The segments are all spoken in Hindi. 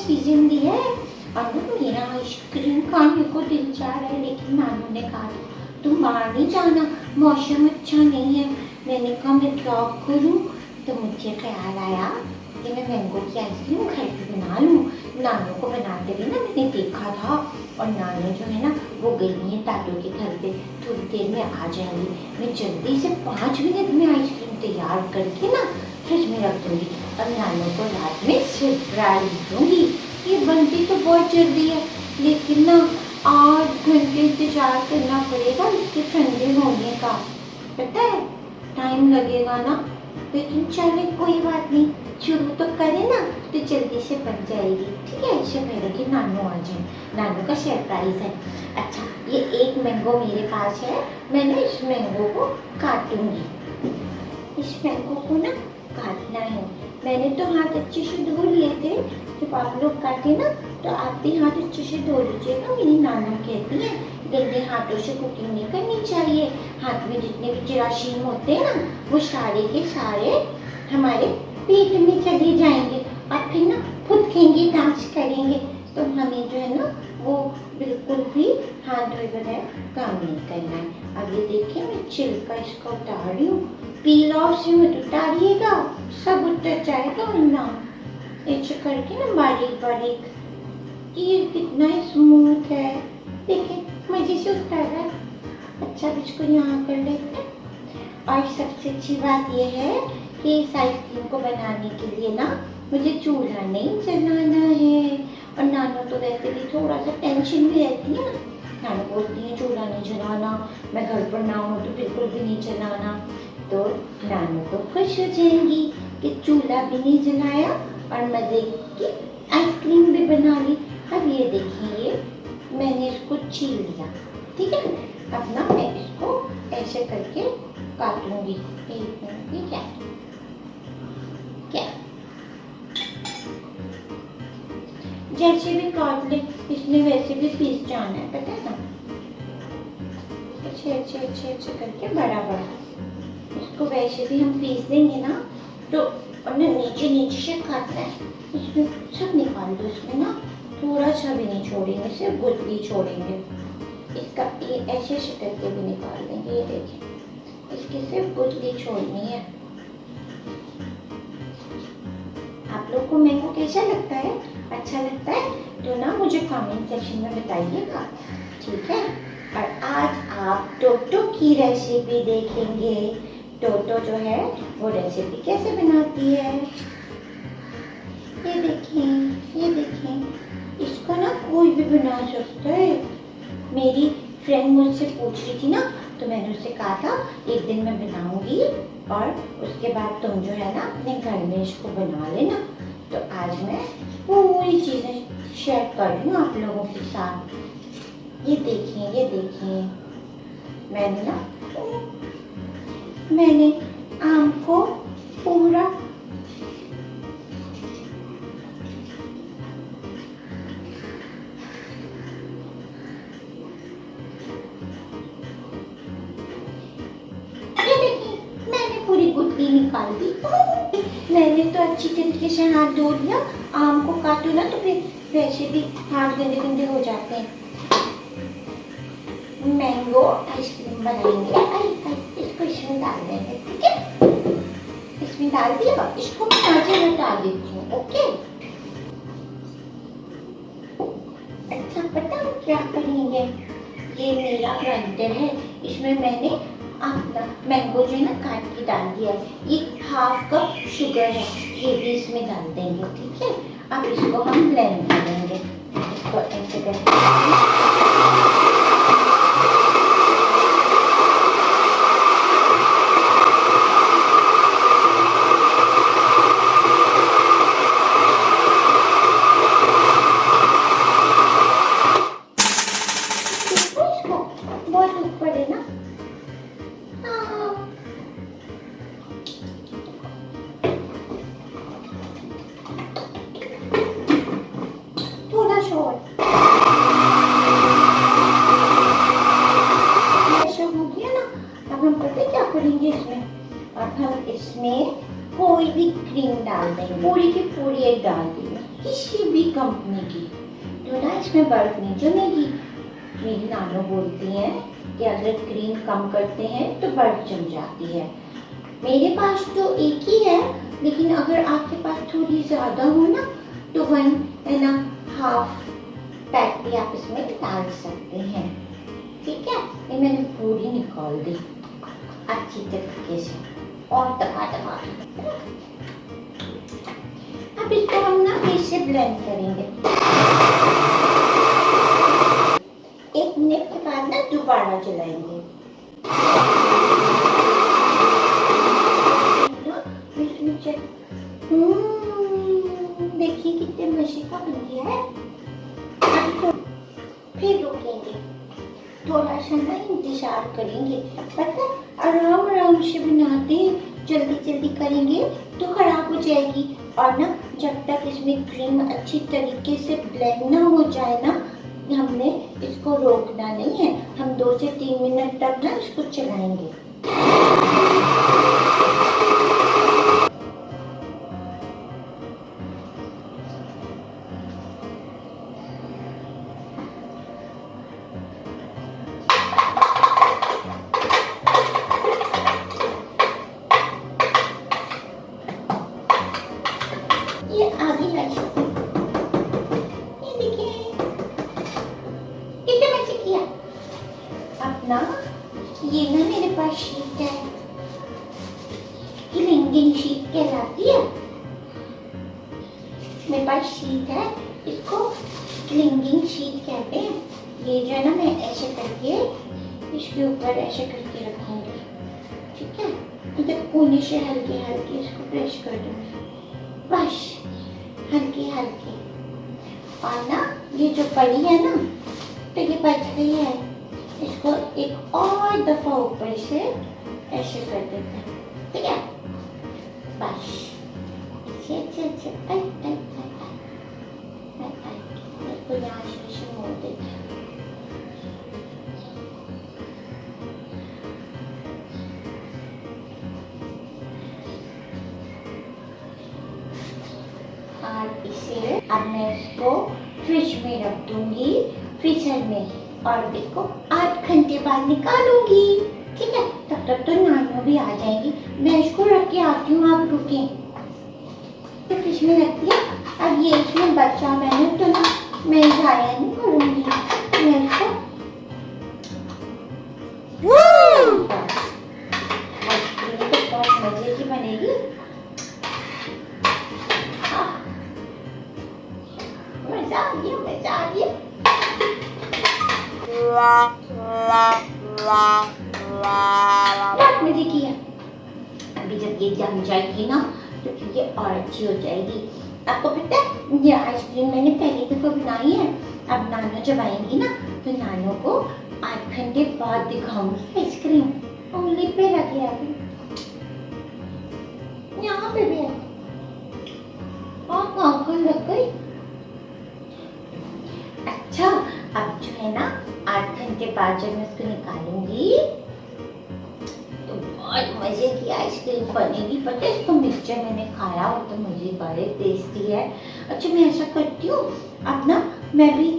सीजन भी है और ना मेरा आइसक्रीम खाने को दिल चाह रहा है, लेकिन नानू ने कहा तुम बाहर नहीं जाना, मौसम अच्छा नहीं है। मैंने कहा मैं क्या करूँ, तो मुझे ख्याल आया कि मैं मैंगो की आइसक्रीम घर पे बना लूँ। नानू को बनाते हुए ना मैंने देखा था, और नानू जो है ना वो गई है दादू के घर पे, थोड़ी देर में आ जाएंगी। मैं जल्दी से 5 मिनट में आइसक्रीम तैयार करके ना फ्रिज में रख दूँगी और नानू को रात में सरप्राइज दूँगी। ये बनती तो बहुत जल्दी है, लेकिन ना 8 घंटे इंतजार करना पड़ेगा इसके ठंडे होने का, पता है टाइम लगेगा ना, लेकिन चले कोई बात नहीं, शुरू तो करें ना तो जल्दी से बन जाएगी। ठीक है, इससे पहले कि नानू आ जाए, नानू का सरप्राइज है। अच्छा, ये एक मैंगो मेरे पास है, मैं ना इस मैंगो को काटूंगी। इस मैंगो को ना काटना है। मैंने तो हाथ अच्छे से धो लिए थे, जब आप लोग काटे ना तो आप भी हाथ अच्छे से धो लीजिएगा। मेरी नाना कहती है गंदे हाथों से कुकिंग नहीं करनी चाहिए, हाथ में जितने भी जरासीम होते हैं ना वो सारे के सारे हमारे पेट में चले जाएंगे और फिर ना फुदकेंगे, डांस करेंगे, तो हमें जो है ना वो बिल्कुल भी हाथ धोए बगैर काम नहीं करना है। अब ये देखिए मैं छिलका इसका उतार रही हूँ, पील ऑफ से मत उतारिएगा, सब उतर जाएगा वरना। ऐसे करके ना बारीक बारीक, ये कितना स्मूथ है, देखिए मजे से उतर रहा है। अच्छा, अब इसको यहाँ कर लेते हैं। और सबसे अच्छी बात यह है कि इस आइसक्रीम को बनाने के लिए ना मुझे चूल्हा नहीं जलाना है। और नानू तो वैसे भी थोड़ा सा टेंशन में रहती है ना, नानू बोलती है चूल्हा नहीं जलाना, मैं घर पर ना हूँ तो बिल्कुल भी नहीं जलाना, तो नानू तो खुश हो जाएंगी कि चूल्हा भी नहीं जलाया और मजे की आइसक्रीम भी बना ली। अब ये देखिए मैंने इसको छील लिया, ठीक है। अब ना मैं इसको ऐसे करके काटूंगी, एक मिनट, ठीक है क्या, जैसे भी काट ले, इसमें वैसे भी पीस जाना है, पता है ना, अच्छे अच्छे अच्छे अच्छे करके बड़ा बड़ा। इसको वैसे भी हम पीस देंगे ना तो हमने नीचे नीचे से काटना है, इसमें सब निकाल दो, इसमें ना थोड़ा सा भी नहीं छोड़ेंगे, सिर्फ गुठली छोड़ेंगे। इसका ये ऐसे ऐसे करके भी निकाल देंगे, ये देखिए इसकी सिर्फ गुठली छोड़नी है। आप लोग को मैंगो कैसा लगता है, अच्छा लगता है तो ना मुझे कमेंट सेक्शन में बताइएगा, ठीक है। और आज आप टोटो की रेसिपी देखेंगे। टोटो जो है वो रेसिपी कैसे बनाती है, ये देखें, ये देखें, इसको ना कोई भी बना सकता है। मेरी फ्रेंड मुझसे पूछ रही थी ना, तो मैंने उससे कहा था एक दिन मैं बनाऊंगी और उसके बाद तुम जो है ना अपने घर में इसको बना लेना। तो आज मैं पूरी चीज़ें शेयर कर रही हूँ आप लोगों के साथ। ये देखिए, ये देखिए, मैंने आम को पूरा पूरी गुठली निकाल दी। मैंने तो अच्छी तरीके से हाथ धो लिया, आम को काटो ना तो फिर वैसे भी हाथ गंदे गंदे हो जाते हैं। मैंगो आइसक्रीम बनाएंगे, इसको इसमें डाल देंगे, ठीक है, इसमें डाल दिया, इसको मैं आगे हटा देती हूँ, ओके। अच्छा, पता है क्या करेंगे, ये मेरा ब्लेंडर है, इसमें मैंने अपना मैंगो जो है ना काट के डाल दिया है, ये 1/2 कप शुगर है, ये भी इसमें डाल देंगे, ठीक है। अब इसको हम ब्लेंड करेंगे, इसको ऐसे करके बहुत ऊपर है ना, थोड़ा शॉर्ट ऐसा हो गया ना। अब हम पता क्या करेंगे इसमें, अब हम इसमें कोई भी क्रीम डाल देंगे, पूरी की पूरी एक डाल देंगे, किसी भी कंपनी की, तो ना इसमें बर्फ नहीं जमेगी। मेरी नानो बोलती हैं कि अगर क्रीम कम करते हैं तो बर्फ जम जाती है। मेरे पास तो एक ही है, लेकिन अगर आपके पास थोड़ी ज़्यादा हो ना तो 1.5 पैक भी आप इसमें डाल सकते हैं। ठीक है, ये मैंने पूरी निकाल दी अच्छी तरीके से और दबा दबा। अब इसको हम ना फिर से ब्लेंड करेंगे। 1 मिनट के बाद ना दोबारा चलाएंगे। देखिए कितने मजे का बन गया है। फिर रुकेंगे, थोड़ा सा ना इंतजार करेंगे। पता आराम आराम से बनाते हैं, जल्दी जल्दी करेंगे तो खराब हो जाएगी। और ना जब तक इसमें क्रीम अच्छी तरीके से ब्लेंड ना हो जाए ना, हमने इसको रोकना नहीं है। हम 2 से 3 मिनट तक ना इसको चलाएंगे। ये आधी आइसक्रीम, ये देखिए कितने मजे किया। अब ना ये ना मेरे पास शीट है, क्लिंगिंग शीट कहलाती है। मेरे पास शीट है, इसको क्लिंगिंग शीट कहते हैं। ये जो है ना मैं ऐसे करके इसके ऊपर ऐसे करके रखूंगी। ठीक है, इधर कोने से हल्के हल्के इसको प्रेस कर दूंगी, बस हल्के हल्के। और ना ये जो पड़ी है ना, तो ये बच गई है, इसको एक और दफा ऊपर से ऐसे कर देते हैं। ठीक है, बस अच्छे अच्छे अच्छे। इसको यहाँ से मोड़ देते हैं। और इसे अब मैं इसको फ्रिज में रख दूंगी, फ्रीजर में, और इसको 8 घंटे बाद निकालूंगी। ठीक है, तब तक तो नानो भी आ जाएंगी। मैं इसको रख के आती हूँ, आप रुकें। तो फ्रिज में रख दिया। अब ये इसमें बचा मैंने तो ना मैं जाया नहीं करूँगी, मैं इसको आइसक्रीम तो बहुत मजे की बनेगी। मजा आ गया, मजा आ गया। बहुत मजे किया। अभी जब ये जम जाएगी ना तो ये और अच्छी हो जाएगी। आपको पता है ये आइसक्रीम मैंने पहली दफा बनाई है। अब नानो जब आएंगी ना तो नानो को 8 घंटे बाद दिखाऊंगी आइसक्रीम। उंगली पे रखे अभी, यहाँ पे भी है। आंखें लग गई। अच्छा, अब जो है ना 8 घंटे बाद जब मैं इसको निकालूंगी तो बहुत मजे की आइसक्रीम बनेगी। पता है इसको मिक्सचर मैंने खाया और तो मुझे बड़े टेस्टी है। अच्छा, मैं ऐसा करती हूँ, अब ना मैं भी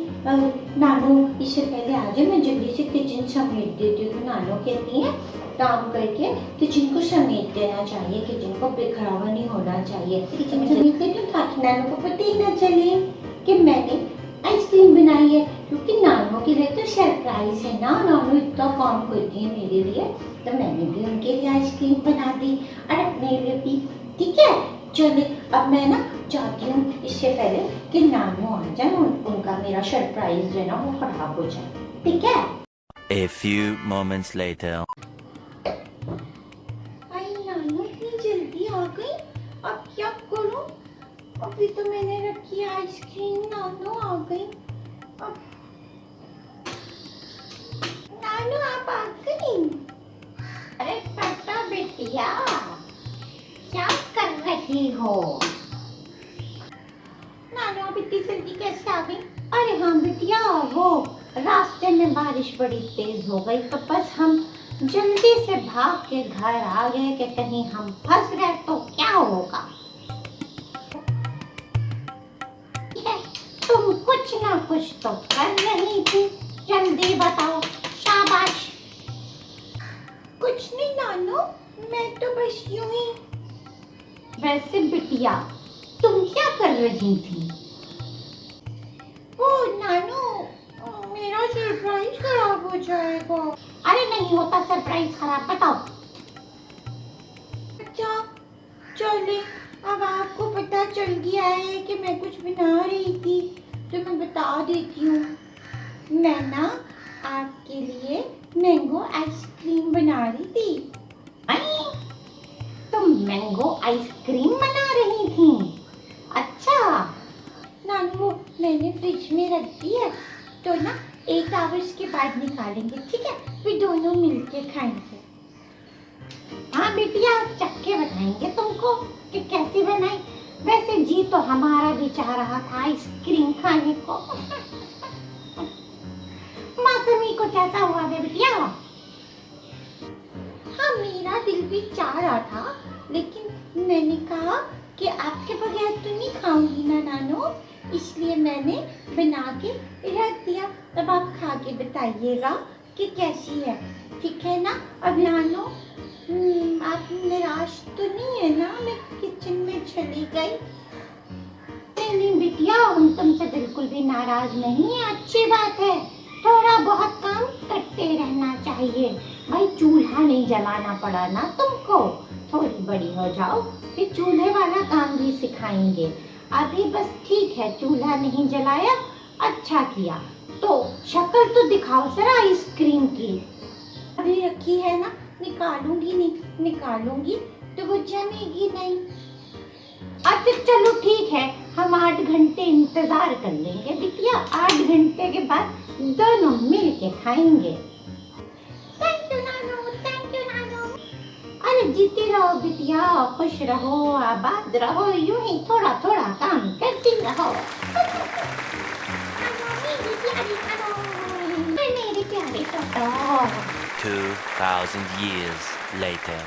नानो इससे पहले आ जाए, मैं जल्दी से किचन समेट देती हूँ। तो नानो कहती है काम करके किचन को समेट देना चाहिए, किचन को बिखरावा नहीं होना चाहिए। किचन में समेट देती हूँ ताकि नानो को पता ही ना चले कि मैंने आइसक्रीम बनाई है, क्योंकि नानो के लिए तो सरप्राइज है ना। नानो इतना काम करती है मेरे लिए, तो मैंने भी उनके लिए आइसक्रीम बना दी और अपने लिए भी। ठीक है, चलिए अब मैं ना चाहती हूँ इससे पहले कि नानो आ जाए, उनका मेरा सरप्राइज जो है ना वो खराब हो जाए। ठीक है। A few moments later. आई नानो इतनी जल्दी आ गई, अब क्या करूँ? अभी तो मैंने रखी आइसक्रीम, नानो आ गई। अब नानो आप आ गई? अरे पापा बेटिया क्या कर रही हो? नानो अब इतनी जल्दी कैसे आ गई? अरे हाँ बेटिया, वो रास्ते में बारिश बड़ी तेज हो गई तो बस हम जल्दी से भाग के घर आ गए कि कहीं हम फंस गए तो क्या होगा। कुछ ना कुछ तो कर रही थी, जल्दी बताओ, शाबाश। कुछ नहीं नानू, मैं तो बस यूं ही। वैसे बिटिया, तुम क्या कर रही थी? ओ नानू, मेरा सरप्राइज खराब हो जाएगा। अरे नहीं होता सरप्राइज खराब, बताओ। अच्छा चले, अब आपको पता चल गया है कि मैं कुछ बना रही थी, तो मैं बता देती हूँ। मैं ना आपके लिए मैंगो आइसक्रीम बना रही थी। तुम मैंगो आइसक्रीम बना रही थी? अच्छा नानू, मैंने फ्रिज में रख दी है, तो ना 8 आवर्स के बाद निकालेंगे, ठीक है? फिर दोनों मिलके खाएंगे। हाँ बिटिया, चक्के बताएंगे तुमको कि कैसी बनाई। वैसे जी तो हमारा भी चाह रहा था आइसक्रीम खाने को। मौसमी को कैसा हुआ बे बिटिया? हाँ मेरा दिल भी चाह रहा था, लेकिन मैंने कहा कि आपके बगैर तो नहीं खाऊंगी ना नानू, इसलिए मैंने बना के रख दिया। तब आप खा के बताइएगा कि कैसी है, ठीक है ना? अब नानू, आप निराश तो नहीं है ना मैं किचन में चली गई? नहीं बिटिया, हम तुमसे बिल्कुल भी नाराज नहीं है, अच्छी बात है। थोड़ा बहुत काम करते रहना चाहिए भाई, चूल्हा नहीं जलाना पड़ा ना तुमको। थोड़ी बड़ी हो जाओ फिर चूल्हे वाला काम भी सिखाएंगे। अभी बस ठीक है, चूल्हा नहीं जलाया, अच्छा किया। तो शक्ल तो दिखाओ जरा आइसक्रीम की। अभी रखी है ना, निकालूंगी नहीं, निकालूंगी तो वो जमेगी नहीं। अच्छा चलो ठीक है, हम 8 घंटे इंतजार कर लेंगे बिटिया, 8 घंटे के बाद दोनों मिल के खाएंगे। थैंक यू नानू, थैंक यू नानू। अरे जीती रहो बिटिया, खुश रहो, आबाद रहो, यूं ही थोड़ा थोड़ा काम करती रहो। मेरी प्यारी टोटो। 2000 years later.